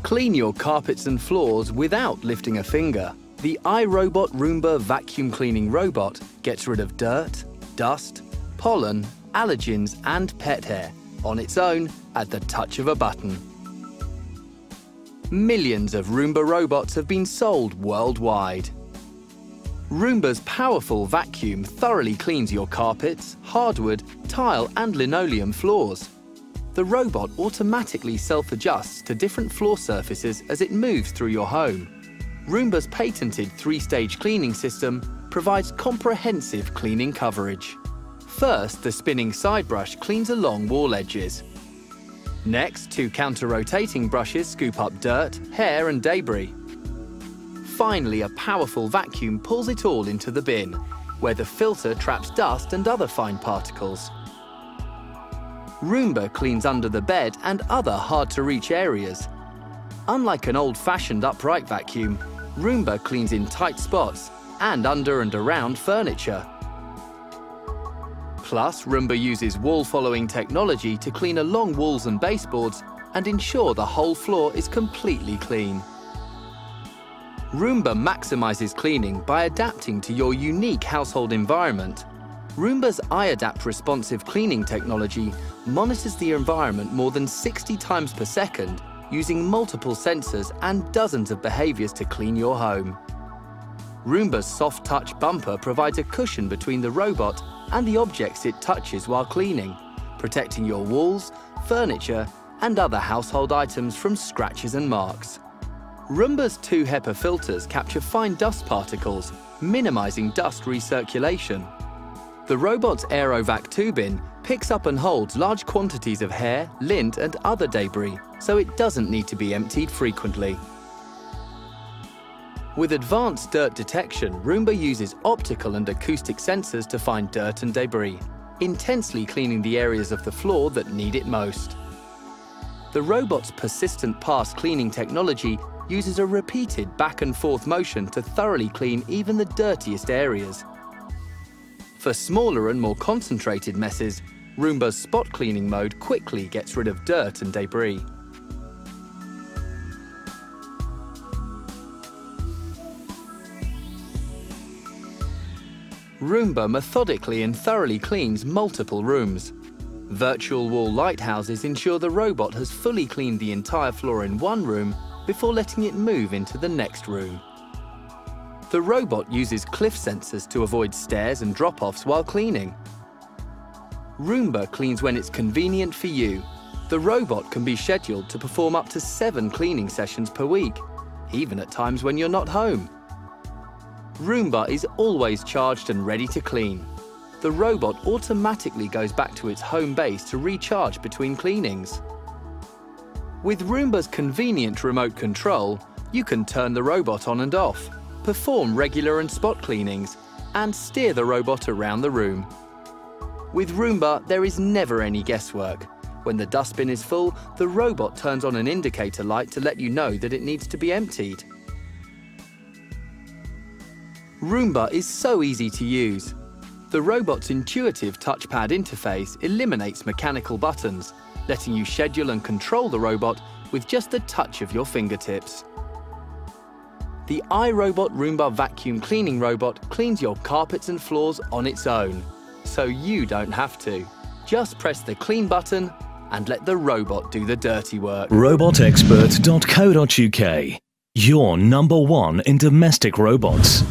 Clean your carpets and floors without lifting a finger. The iRobot Roomba vacuum cleaning robot gets rid of dirt, dust, pollen, allergens and pet hair on its own at the touch of a button. Millions of Roomba robots have been sold worldwide. Roomba's powerful vacuum thoroughly cleans your carpets, hardwood, tile and linoleum floors. The robot automatically self-adjusts to different floor surfaces as it moves through your home. Roomba's patented 3-stage cleaning system provides comprehensive cleaning coverage. First, the spinning side brush cleans along wall edges. Next, 2 counter-rotating brushes scoop up dirt, hair and debris. Finally, a powerful vacuum pulls it all into the bin, where the filter traps dust and other fine particles. Roomba cleans under the bed and other hard-to-reach areas. Unlike an old-fashioned upright vacuum, Roomba cleans in tight spots and under and around furniture. Plus, Roomba uses wall-following technology to clean along walls and baseboards and ensure the whole floor is completely clean. Roomba maximizes cleaning by adapting to your unique household environment. Roomba's iAdapt responsive cleaning technology monitors the environment more than 60 times per second using multiple sensors and dozens of behaviors to clean your home. Roomba's soft touch bumper provides a cushion between the robot and the objects it touches while cleaning, protecting your walls, furniture and other household items from scratches and marks. Roomba's 2 HEPA filters capture fine dust particles, minimizing dust recirculation. The robot's AeroVac 2 bin picks up and holds large quantities of hair, lint and other debris, so it doesn't need to be emptied frequently. With advanced dirt detection, Roomba uses optical and acoustic sensors to find dirt and debris, intensely cleaning the areas of the floor that need it most. The robot's persistent pass cleaning technology uses a repeated back and forth motion to thoroughly clean even the dirtiest areas. For smaller and more concentrated messes, Roomba's spot cleaning mode quickly gets rid of dirt and debris. Roomba methodically and thoroughly cleans multiple rooms. Virtual wall lighthouses ensure the robot has fully cleaned the entire floor in one room before letting it move into the next room. The robot uses cliff sensors to avoid stairs and drop-offs while cleaning. Roomba cleans when it's convenient for you. The robot can be scheduled to perform up to 7 cleaning sessions per week, even at times when you're not home. Roomba is always charged and ready to clean. The robot automatically goes back to its home base to recharge between cleanings. With Roomba's convenient remote control, you can turn the robot on and off, perform regular and spot cleanings, and steer the robot around the room. With Roomba, there is never any guesswork. When the dustbin is full, the robot turns on an indicator light to let you know that it needs to be emptied. Roomba is so easy to use. The robot's intuitive touchpad interface eliminates mechanical buttons, letting you schedule and control the robot with just the touch of your fingertips. The iRobot Roomba vacuum cleaning robot cleans your carpets and floors on its own, so you don't have to. Just press the clean button and let the robot do the dirty work. Robotexpert.co.uk. Your #1 in domestic robots.